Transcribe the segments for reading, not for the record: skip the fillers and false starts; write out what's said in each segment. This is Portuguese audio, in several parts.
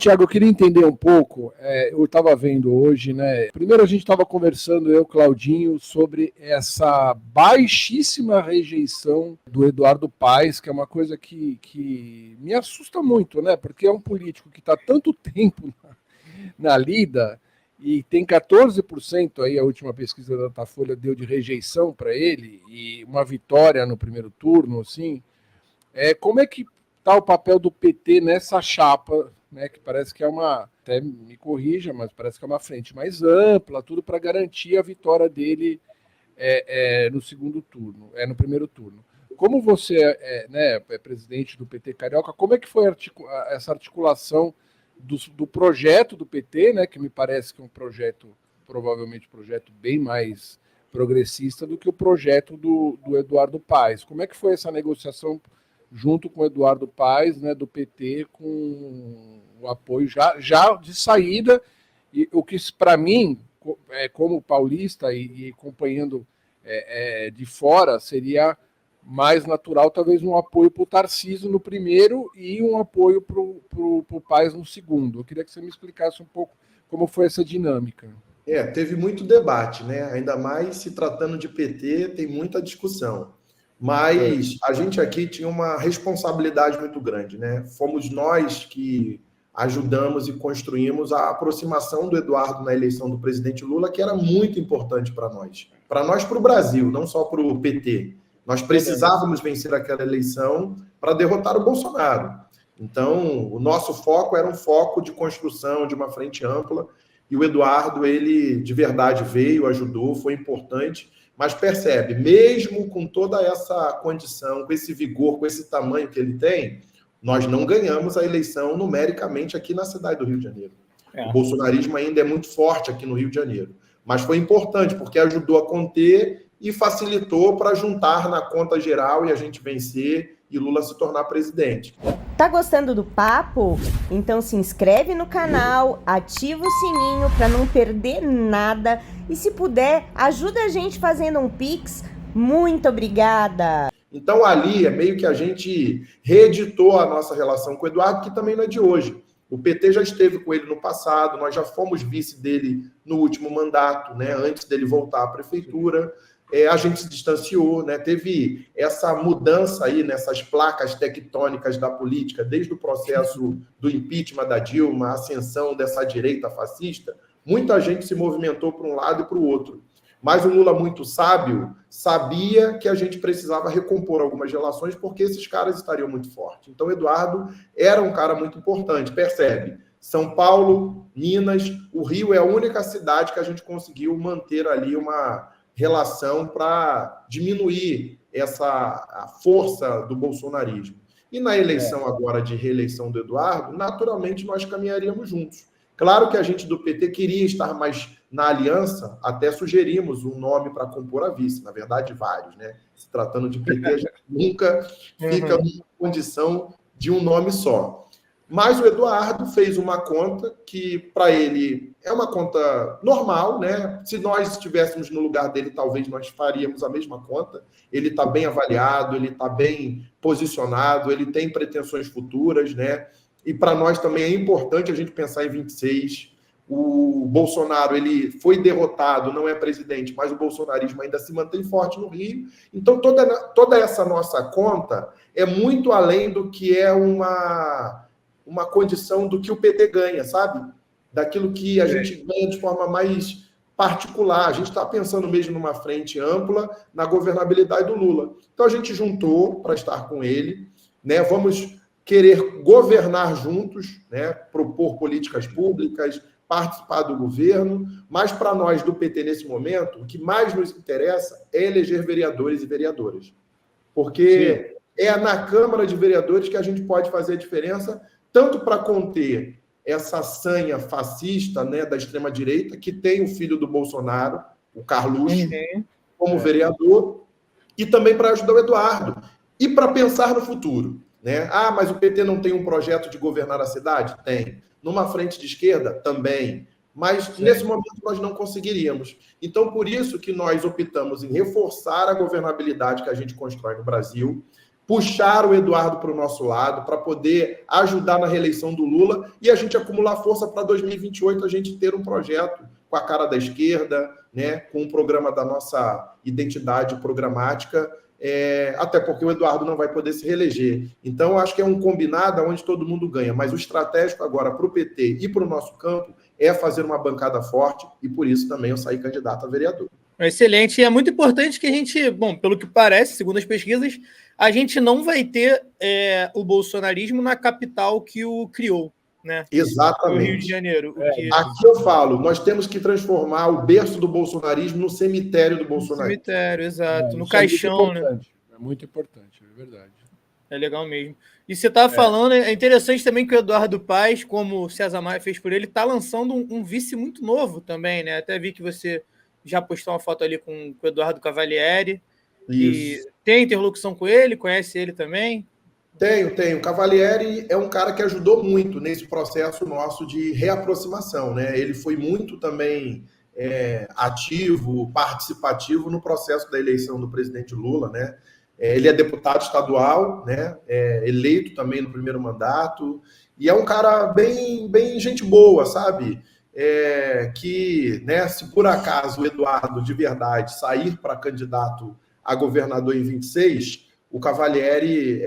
Tiago, eu queria entender um pouco, eu estava vendo hoje, né? Primeiro a gente estava conversando, eu, Claudinho, sobre essa baixíssima rejeição do Eduardo Paes, que é uma coisa que me assusta muito, né? Porque é um político que está tanto tempo na lida e tem 14% aí, a última pesquisa da Datafolha deu de rejeição para ele, e uma vitória no primeiro turno, assim. Como é que está o papel do PT nessa chapa, né, que parece que é uma, até me corrija, mas parece que é uma frente mais ampla, tudo para garantir a vitória dele no segundo turno, no primeiro turno. Como você é presidente do PT Carioca, como é que foi essa articulação do projeto do PT, né, que me parece que é um projeto, provavelmente um projeto bem mais progressista do que o projeto do Eduardo Paes? Como é que foi essa negociação junto com o Eduardo Paes, né, do PT, com o apoio já de saída, e o que para mim, como paulista e acompanhando de fora, seria mais natural talvez um apoio para o Tarcísio no primeiro e um apoio para o Paes no segundo. Eu queria que você me explicasse um pouco como foi essa dinâmica. Teve muito debate, né? Ainda mais se tratando de PT, tem muita discussão. Mas a gente aqui tinha uma responsabilidade muito grande, né? Fomos nós que ajudamos e construímos a aproximação do Eduardo na eleição do presidente Lula, que era muito importante para nós, para o Brasil, não só para o PT. Nós precisávamos vencer aquela eleição para derrotar o Bolsonaro. Então, o nosso foco era um foco de construção de uma frente ampla, e o Eduardo, ele de verdade veio, ajudou, foi importante. Mas percebe, mesmo com toda essa condição, com esse vigor, com esse tamanho que ele tem, nós não ganhamos a eleição numericamente aqui na cidade do Rio de Janeiro. O bolsonarismo ainda é muito forte aqui no Rio de Janeiro. Mas foi importante, porque ajudou a conter e facilitou para juntar na conta geral e a gente vencer e Lula se tornar presidente. Tá gostando do papo? Então se inscreve no canal, ativa o sininho para não perder nada e, se puder, ajuda a gente fazendo um Pix. Muito obrigada! Então ali é meio que a gente reeditou a nossa relação com o Eduardo, que também não é de hoje. O PT já esteve com ele no passado, nós já fomos vice dele no último mandato, né, antes dele voltar à prefeitura. A gente se distanciou, né? Teve essa mudança aí nessas placas tectônicas da política, desde o processo do impeachment da Dilma, a ascensão dessa direita fascista. Muita gente se movimentou para um lado e para o outro. Mas o Lula, muito sábio, sabia que a gente precisava recompor algumas relações porque esses caras estariam muito fortes. Então, o Eduardo era um cara muito importante, percebe? São Paulo, Minas, o Rio é a única cidade que a gente conseguiu manter ali uma relação para diminuir a força do bolsonarismo. E na eleição agora de reeleição do Eduardo, naturalmente nós caminharíamos juntos. Claro que a gente do PT queria estar mais na aliança, até sugerimos um nome para compor a vice, na verdade vários, né? Se tratando de PT, a gente nunca fica numa condição de um nome só. Mas o Eduardo fez uma conta que, para ele, é uma conta normal, né? Se nós estivéssemos no lugar dele, talvez nós faríamos a mesma conta. Ele está bem avaliado, ele está bem posicionado, ele tem pretensões futuras, né? E para nós também é importante a gente pensar em 26. O Bolsonaro, ele foi derrotado, não é presidente, mas o bolsonarismo ainda se mantém forte no Rio. Então, toda essa nossa conta é muito além do que é uma condição do que o PT ganha, sabe? Daquilo que a gente ganha de forma mais particular. A gente está pensando mesmo numa frente ampla na governabilidade do Lula. Então a gente juntou para estar com ele, né? Vamos querer governar juntos, né? Propor políticas públicas, participar do governo, mas para nós do PT nesse momento, o que mais nos interessa é eleger vereadores e vereadoras. Porque é na Câmara de Vereadores que a gente pode fazer a diferença, tanto para conter essa sanha fascista, né, da extrema-direita, que tem o filho do Bolsonaro, o Carluxo, como vereador, e também para ajudar o Eduardo. E para pensar no futuro. Né? Mas o PT não tem um projeto de governar a cidade? Tem. Numa frente de esquerda? Também. Mas, nesse momento, nós não conseguiríamos. Então, por isso que nós optamos em reforçar a governabilidade que a gente constrói no Brasil, puxar o Eduardo para o nosso lado, para poder ajudar na reeleição do Lula e a gente acumular força para 2028, a gente ter um projeto com a cara da esquerda, né, com um programa da nossa identidade programática, até porque o Eduardo não vai poder se reeleger. Então, acho que é um combinado onde todo mundo ganha, mas o estratégico agora para o PT e para o nosso campo é fazer uma bancada forte e por isso também eu saí candidato a vereador. Excelente, e é muito importante que a gente, bom, pelo que parece, segundo as pesquisas, a gente não vai ter o bolsonarismo na capital que o criou, né? Exatamente. No Rio de Janeiro. Aqui eu falo, nós temos que transformar o berço do bolsonarismo no cemitério do bolsonarismo. Cemitério, exato. No caixão, né? É muito importante, é verdade. É legal mesmo. E você estava falando, é interessante também que o Eduardo Paes, como o César Maia fez por ele, está lançando um vice muito novo também, né? Até vi que você já postou uma foto ali com o Eduardo Cavalieri. Isso. E tem interlocução com ele? Conhece ele também? Tenho. O Cavalieri é um cara que ajudou muito nesse processo nosso de reaproximação, né? Ele foi muito também ativo, participativo no processo da eleição do presidente Lula, né? Ele é deputado estadual, né? Eleito também no primeiro mandato, e é um cara bem gente boa, sabe? Que, né, se por acaso o Eduardo de verdade sair para candidato a governador em 26, o Cavalieri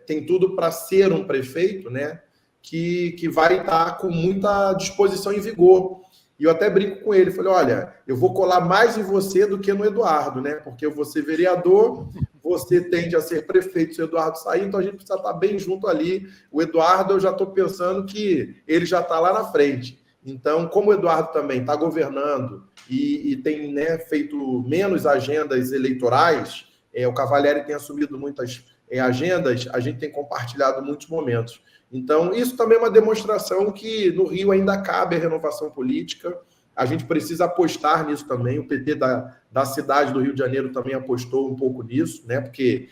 tem tudo para ser um prefeito, né, que vai estar com muita disposição e vigor. E eu até brinco com ele, falei, olha, eu vou colar mais em você do que no Eduardo, né? Porque eu vou ser vereador, você tende a ser prefeito se o Eduardo sair, então a gente precisa estar bem junto ali. O Eduardo, eu já estou pensando que ele já está lá na frente. Então, como o Eduardo também está governando e tem, né, feito menos agendas eleitorais, o Cavalieri tem assumido muitas agendas, a gente tem compartilhado muitos momentos. Então, isso também é uma demonstração que no Rio ainda cabe a renovação política. A gente precisa apostar nisso também. O PT da cidade do Rio de Janeiro também apostou um pouco nisso, né? Porque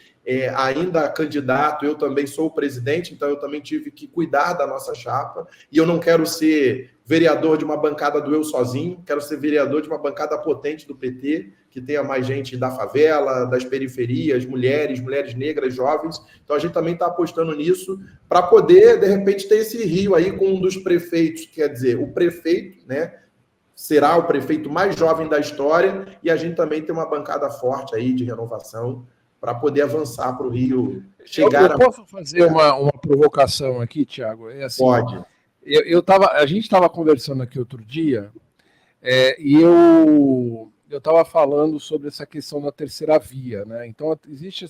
ainda candidato, eu também sou o presidente, então eu também tive que cuidar da nossa chapa. E eu não quero ser vereador de uma bancada do eu sozinho, quero ser vereador de uma bancada potente do PT, que tenha mais gente da favela, das periferias, mulheres negras, jovens. Então a gente também está apostando nisso para poder, de repente, ter esse Rio aí com um dos prefeitos, quer dizer, o prefeito, né? Será o prefeito mais jovem da história e a gente também tem uma bancada forte aí de renovação para poder avançar para o Rio chegar. Eu posso fazer uma provocação aqui, Thiago? Assim, pode. A gente estava conversando aqui outro dia e eu estava falando sobre essa questão da terceira via, né? Então existe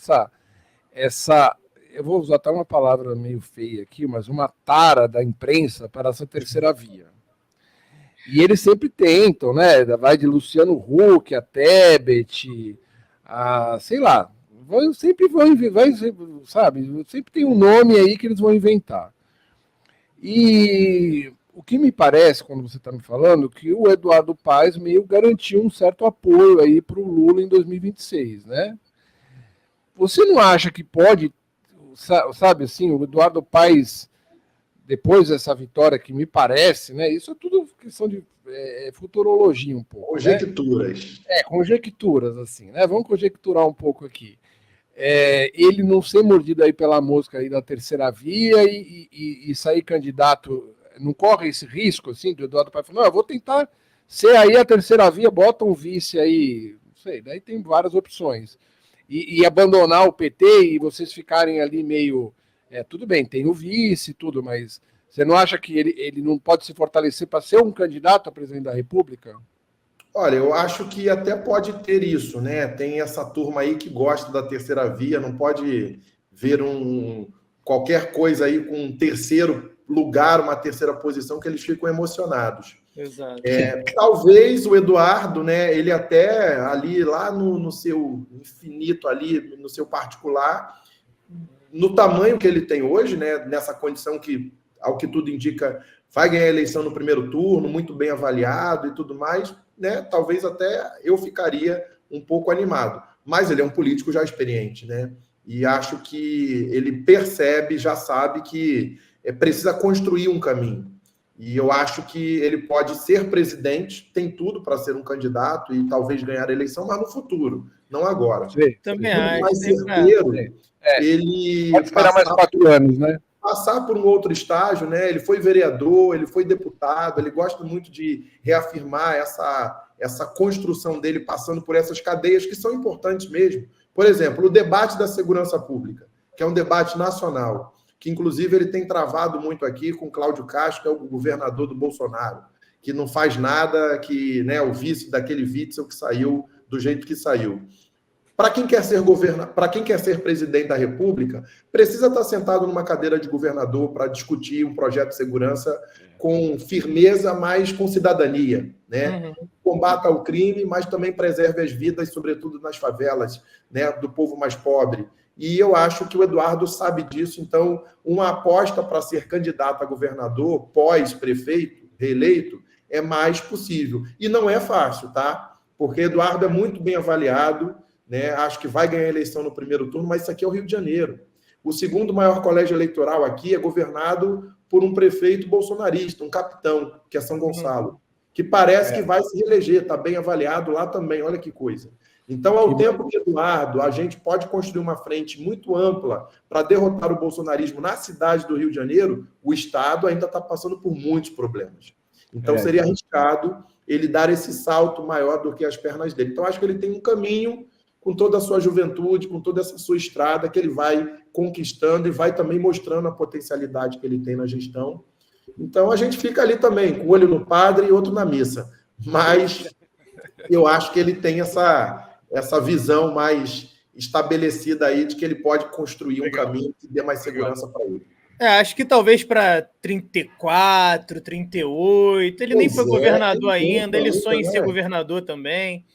essa eu vou usar até uma palavra meio feia aqui, mas uma tara da imprensa para essa terceira via. E eles sempre tentam, né? Vai de Luciano Huck a Tebet, sei lá, sempre sabe? Sempre tem um nome aí que eles vão inventar. E o que me parece, quando você está me falando, que o Eduardo Paes meio garantiu um certo apoio aí para o Lula em 2026, né? Você não acha que pode, sabe assim, o Eduardo Paes, depois dessa vitória que me parece, né? Isso é tudo questão de futurologia um pouco. Conjecturas. Né? Conjecturas, assim, né? Vamos conjecturar um pouco aqui. Ele não ser mordido aí pela mosca aí da terceira via e sair candidato, não corre esse risco, assim, do Eduardo Paes falar, não, eu vou tentar ser aí a terceira via, bota um vice aí, não sei, daí tem várias opções. E abandonar o PT e vocês ficarem ali meio... tudo bem, tem o vice e tudo, mas você não acha que ele não pode se fortalecer para ser um candidato a presidente da República? Olha, eu acho que até pode ter isso, né? Tem essa turma aí que gosta da terceira via, não pode ver qualquer coisa aí com um terceiro lugar, uma terceira posição, que eles ficam emocionados. Exato. Talvez o Eduardo, né? Ele até ali lá no seu infinito ali, no seu particular, no tamanho que ele tem hoje, né? Nessa condição que, ao que tudo indica, vai ganhar a eleição no primeiro turno, muito bem avaliado e tudo mais, né? Talvez até eu ficaria um pouco animado. Mas ele é um político já experiente, né? E acho que ele percebe, já sabe que precisa construir um caminho. E eu acho que ele pode ser presidente, tem tudo para ser um candidato e talvez ganhar a eleição, mas no futuro, não agora. Sim. Também Muito acho. mais certeiro, É. ele Pode esperar mais 4 anos, né? passar por um outro estágio, né? Ele foi vereador, ele foi deputado, ele gosta muito de reafirmar essa construção dele passando por essas cadeias que são importantes mesmo. Por exemplo, o debate da segurança pública, que é um debate nacional, que inclusive ele tem travado muito aqui com Cláudio Castro, que é o governador do Bolsonaro, que não faz nada, que, né, o vice daquele Witzel que saiu do jeito que saiu. Para quem quer ser presidente da República, precisa estar sentado numa cadeira de governador para discutir um projeto de segurança com firmeza, mas com cidadania, né? Combata o crime, mas também preserve as vidas, sobretudo nas favelas, né, do povo mais pobre. E eu acho que o Eduardo sabe disso, então uma aposta para ser candidato a governador, pós-prefeito, reeleito, é mais possível. E não é fácil, tá? Porque Eduardo é muito bem avaliado, né? Acho que vai ganhar a eleição no primeiro turno, mas isso aqui é o Rio de Janeiro. O segundo maior colégio eleitoral aqui é governado por um prefeito bolsonarista, um capitão, que é São Gonçalo, que parece que vai se reeleger, está bem avaliado lá também, olha que coisa. Então, ao tempo que Eduardo, a gente pode construir uma frente muito ampla para derrotar o bolsonarismo na cidade do Rio de Janeiro, o Estado ainda está passando por muitos problemas. Então, seria arriscado ele dar esse salto maior do que as pernas dele. Então, acho que ele tem um caminho com toda a sua juventude, com toda essa sua estrada, que ele vai conquistando e vai também mostrando a potencialidade que ele tem na gestão. Então, a gente fica ali também, com o olho no padre e outro na missa. Mas eu acho que ele tem essa visão mais estabelecida aí de que ele pode construir um caminho que dê mais segurança para ele. Acho que talvez para 34, 38. Ele nem foi governador ainda, ele sonha em ser governador também.